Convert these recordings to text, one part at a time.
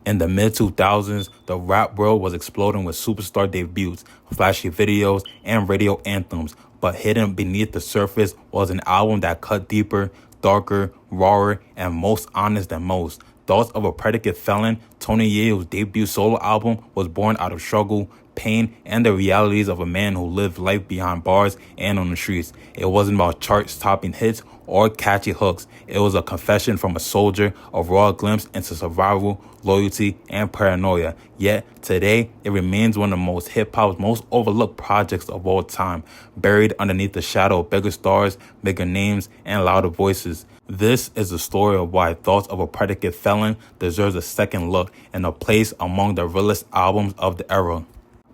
In the mid-2000s, the rap world was exploding with superstar debuts, flashy videos, and radio anthems, but hidden beneath the surface was an album that cut deeper, darker, rawer, and most honest than most. Thoughts of a Predicate Felon, Tony Yayo's debut solo album, was born out of struggle, pain, and the realities of a man who lived life behind bars and on the streets. It wasn't about chart-topping hits or catchy hooks. It was a confession from a soldier, a raw glimpse into survival, loyalty, and paranoia. Yet, today, it remains one of the most hip-hop's most overlooked projects of all time, buried underneath the shadow of bigger stars, bigger names, and louder voices. This is the story of why Thoughts of a Predicate Felon deserves a second look and a place among the realest albums of the era.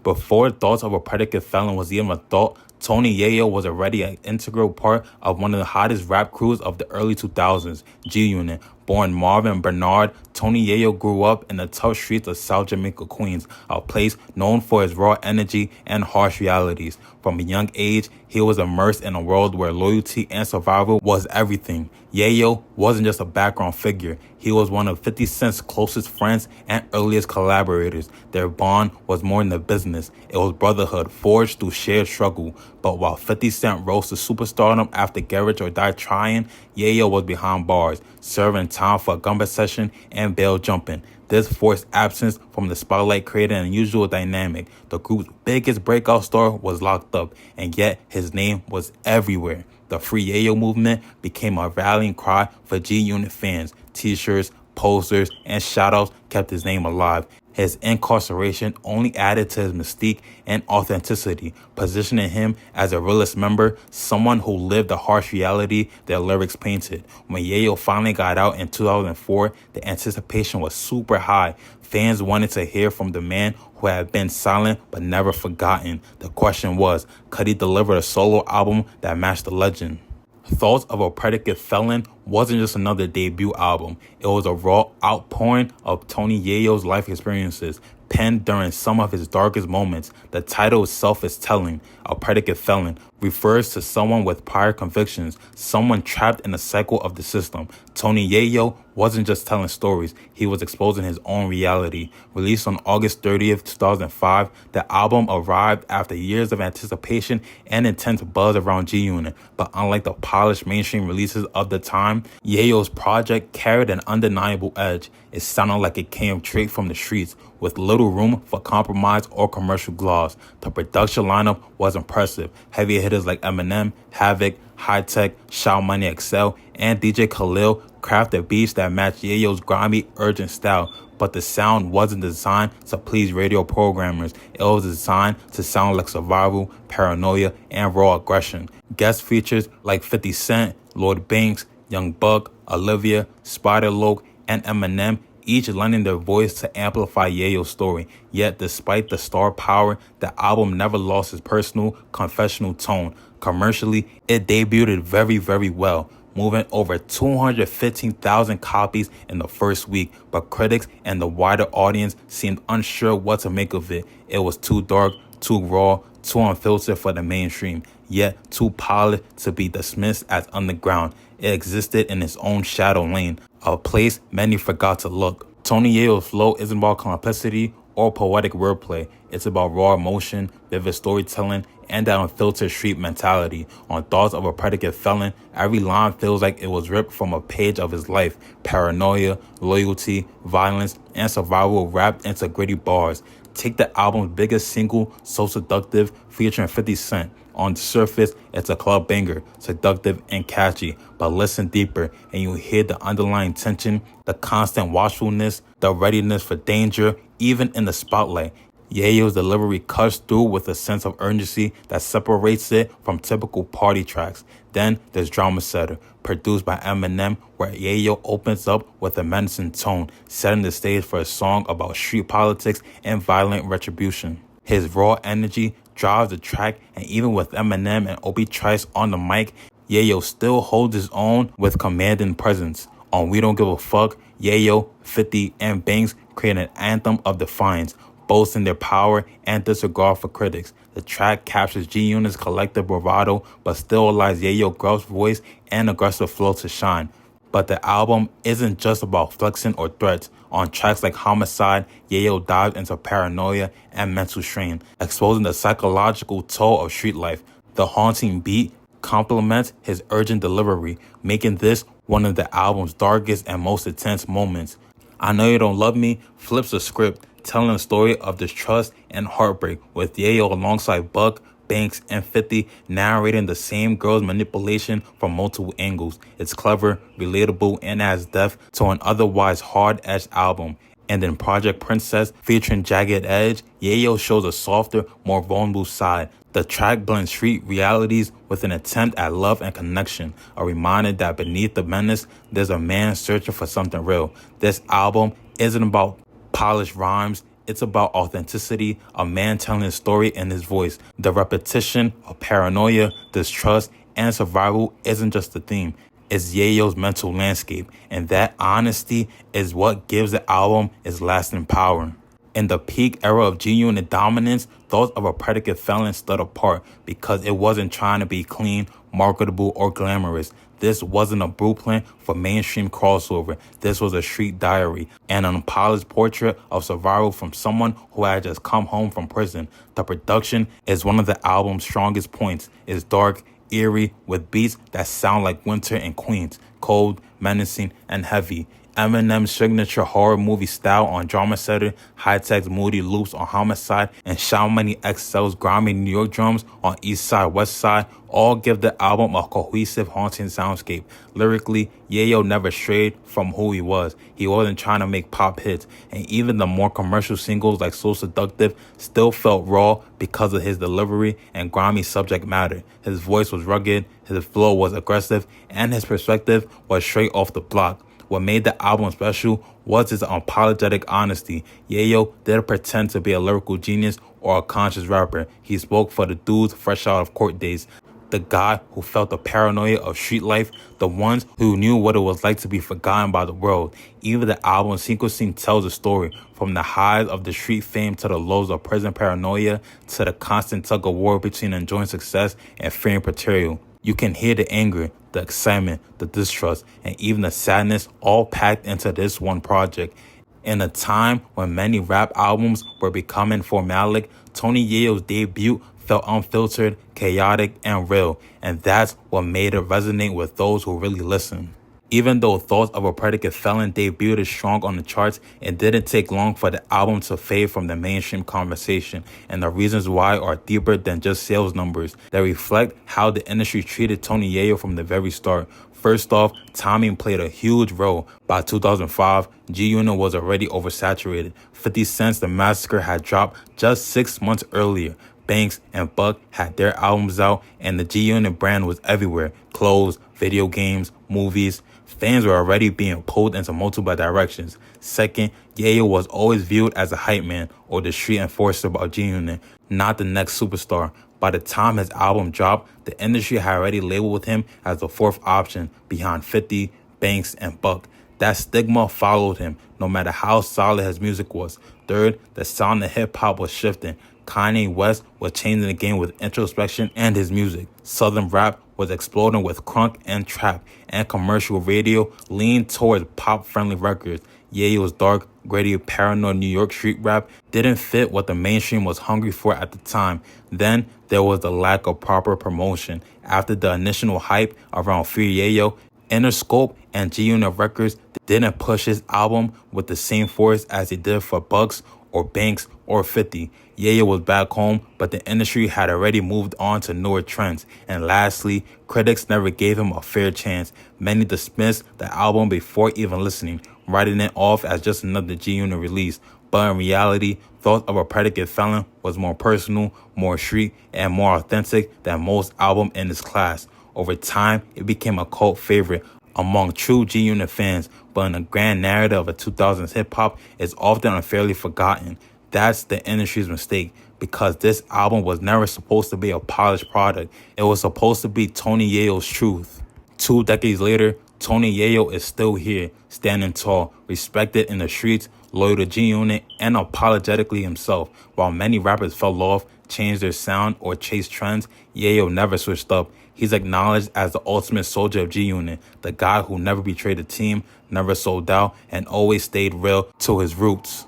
Before Thoughts of a Predicate Felon was even a thought, Tony Yayo was already an integral part of one of the hottest rap crews of the early 2000s, G-Unit. Born Marvin Bernard, Tony Yayo grew up in the tough streets of South Jamaica, Queens, a place known for its raw energy and harsh realities. From a young age, he was immersed in a world where loyalty and survival was everything. Yayo wasn't just a background figure. He was one of 50 Cent's closest friends and earliest collaborators. Their bond was more than a business. It was brotherhood forged through shared struggle. But while 50 Cent rose to superstardom after Get Rich or Die Trying, Yayo was behind bars, serving time for a gumbo session and bail jumping. This forced absence from the spotlight created an unusual dynamic. The group's biggest breakout star was locked up, and yet his name was everywhere. The Free Yayo movement became a rallying cry for G-Unit fans. T-shirts, posters, and shoutouts kept his name alive. His incarceration only added to his mystique and authenticity, positioning him as a realist member, someone who lived the harsh reality their lyrics painted. When Yayo finally got out in 2004, the anticipation was super high. Fans wanted to hear from the man who had been silent but never forgotten. The question was, could he deliver a solo album that matched the legend? Thoughts of a Predicate Felon wasn't just another debut album. It was a raw outpouring of Tony Yayo's life experiences, penned during some of his darkest moments. The title itself is telling. A Predicate Felon refers to someone with prior convictions, someone trapped in a cycle of the system. Tony Yayo wasn't just telling stories, he was exposing his own reality. Released on August 30th, 2005, the album arrived after years of anticipation and intense buzz around G-Unit. But unlike the polished mainstream releases of the time, Yayo's project carried an undeniable edge. It sounded like it came straight from the streets, with little room for compromise or commercial gloss. The production lineup was impressive. Heavy hitters like Eminem, Havoc, Hi-Tek, Sha Money XL, and DJ Khalil crafted beats that matched Yayo's grimy, urgent style. But the sound wasn't designed to please radio programmers. It was designed to sound like survival, paranoia, and raw aggression. Guest features like 50 Cent, Lloyd Banks, Young Buck, Olivia, Spider Loke, and Eminem, each lending their voice to amplify Yayo's story. Yet, despite the star power, the album never lost its personal, confessional tone. Commercially, it debuted very well, moving over 215,000 copies in the first week, but critics and the wider audience seemed unsure what to make of it. It was too dark, too raw, too unfiltered for the mainstream, yet too polished to be dismissed as underground. It existed in its own shadow lane, a place many forgot to look. Tony Yayo's flow isn't about complexity or poetic wordplay. It's about raw emotion, vivid storytelling, and that unfiltered street mentality. On Thoughts of a Predicate Felon, every line feels like it was ripped from a page of his life. Paranoia, loyalty, violence, and survival wrapped into gritty bars. Take the album's biggest single, So Seductive, featuring 50 Cent. On the surface, it's a club banger, seductive and catchy, but listen deeper and you hear the underlying tension, the constant watchfulness, the readiness for danger, even in the spotlight. Yayo's delivery cuts through with a sense of urgency that separates it from typical party tracks. Then there's Drama Setter, produced by Eminem, where Yayo opens up with a menacing tone, setting the stage for a song about street politics and violent retribution. His raw energy drives the track, and even with Eminem and Obi Trice on the mic, Yayo still holds his own with commanding presence. On We Don't Give a Fuck, Yayo, 50, and Banks create an anthem of defiance, boasting their power and disregard for critics. The track captures G-Unit's collective bravado, but still allows Yayo Gruff's voice and aggressive flow to shine. But the album isn't just about flexing or threats. On tracks like Homicide, Yayo dives into paranoia and mental strain, exposing the psychological toll of street life. The haunting beat complements his urgent delivery, making this one of the album's darkest and most intense moments. I Know You Don't Love Me flips the script, telling a story of distrust and heartbreak, with Yayo alongside Buck, Banks, and 50 narrating the same girl's manipulation from multiple angles. It's clever, relatable, and adds depth to an otherwise hard-edged album. And in Project Princess, featuring Jagged Edge, Yayo shows a softer, more vulnerable side. The track blends street realities with an attempt at love and connection, a reminder that beneath the menace, there's a man searching for something real. This album isn't about polished rhymes, it's about authenticity, a man telling his story in his voice. The repetition of paranoia, distrust, and survival isn't just the theme. It's Yayo's mental landscape, and that honesty is what gives the album its lasting power. In the peak era of G-Unit dominance, those of a Predicate Felon stood apart because it wasn't trying to be clean, marketable, or glamorous. This wasn't a blueprint for mainstream crossover. This was a street diary, an unpolished portrait of survival from someone who had just come home from prison. The production is one of the album's strongest points. It's dark, eerie, with beats that sound like winter in Queens, cold, menacing, and heavy. Eminem's signature horror movie style on Drama Center, Hi-Tek's moody loops on Homicide, and Sha Money XL's grimy New York drums on East Side, West Side all give the album a cohesive, haunting soundscape. Lyrically, Yayo never strayed from who he was. He wasn't trying to make pop hits, and even the more commercial singles like So Seductive still felt raw because of his delivery and grimy subject matter. His voice was rugged, his flow was aggressive, and his perspective was straight off the block. What made the album special was his unapologetic honesty. Yayo didn't pretend to be a lyrical genius or a conscious rapper. He spoke for the dudes fresh out of court days. The guy who felt the paranoia of street life, the ones who knew what it was like to be forgotten by the world. Even the album's sequencing tells a story, from the highs of the street fame to the lows of prison paranoia, to the constant tug-of-war between enjoying success and fearing betrayal. You can hear the anger, the excitement, the distrust, and even the sadness all packed into this one project. In a time when many rap albums were becoming formalic, Tony Yayo's debut felt unfiltered, chaotic, and real, and that's what made it resonate with those who really listen. Even though Thoughts of a Predicate Felon debuted strong on the charts, it didn't take long for the album to fade from the mainstream conversation, and the reasons why are deeper than just sales numbers. They reflect how the industry treated Tony Yayo from the very start. First off, timing played a huge role. By 2005, G-Unit was already oversaturated. 50 Cent's The Massacre had dropped just 6 months earlier. Banks and Buck had their albums out, and the G-Unit brand was everywhere. Clothes, video games, movies. Fans were already being pulled into multiple directions. Second, Yayo was always viewed as a hype man or the street enforcer of G-Unit, not the next superstar. By the time his album dropped, the industry had already labeled him as the fourth option behind 50, Banks, and Buck. That stigma followed him, no matter how solid his music was. Third, the sound of hip-hop was shifting. Kanye West was changing the game with introspection and his music. Southern rap was exploding with crunk and trap, and commercial radio leaned towards pop-friendly records. Yayo's dark, gritty, paranoid New York street rap didn't fit what the mainstream was hungry for at the time. Then there was the lack of proper promotion. After the initial hype around Free Yayo, Interscope and G-Unit Records didn't push his album with the same force as they did for Bucks or Banks or 50. Yayo was back home, but the industry had already moved on to newer trends. And lastly, critics never gave him a fair chance. Many dismissed the album before even listening, writing it off as just another G-Unit release. But in reality, Thoughts of a Predicate Felon was more personal, more street, and more authentic than most albums in its class. Over time, it became a cult favorite among true G-Unit fans, but in the grand narrative of 2000s hip-hop, it's often unfairly forgotten. That's the industry's mistake, because this album was never supposed to be a polished product. It was supposed to be Tony Yayo's truth. 2 decades later, Tony Yayo is still here, standing tall, respected in the streets, loyal to G-Unit, and unapologetically himself. While many rappers fell off, changed their sound, or chased trends, Yayo never switched up. He's acknowledged as the ultimate soldier of G-Unit, the guy who never betrayed the team, never sold out, and always stayed real to his roots.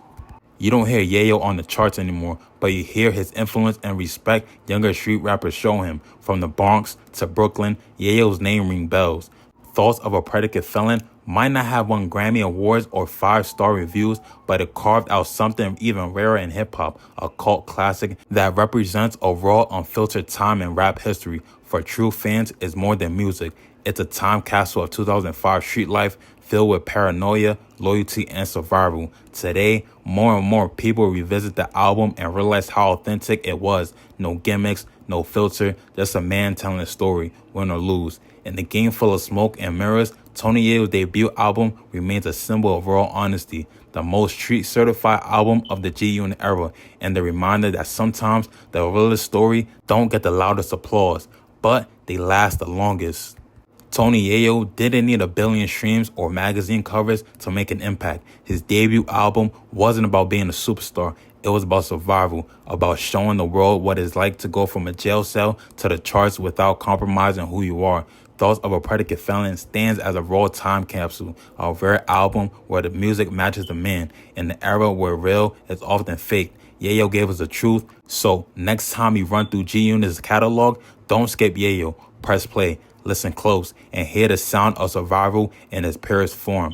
You don't hear Yayo on the charts anymore, but you hear his influence and respect younger street rappers show him. From the Bronx to Brooklyn, Yayo's name ring bells. Thoughts of a Predicate Felon might not have won Grammy Awards or 5-star reviews, but it carved out something even rarer in hip-hop, a cult classic that represents a raw, unfiltered time in rap history. For true fans, it's more than music. It's a time capsule of 2005 street life filled with paranoia, loyalty, and survival. Today, more and more people revisit the album and realize how authentic it was. No gimmicks, no filter, just a man telling a story, win or lose. In the game full of smoke and mirrors, Tony Yayo's debut album remains a symbol of raw honesty, the most street-certified album of the G-Unit era, and the reminder that sometimes the realest story don't get the loudest applause, but they last the longest. Tony Yayo didn't need a billion streams or magazine covers to make an impact. His debut album wasn't about being a superstar. It was about survival, about showing the world what it's like to go from a jail cell to the charts without compromising who you are. Thoughts of a Predicate Felon stands as a raw time capsule, a rare album where the music matches the man. In the era where real is often fake, Yayo gave us the truth. So next time you run through G-Unit's catalog, don't skip Yayo. Press play, listen close, and hear the sound of survival in its purest form.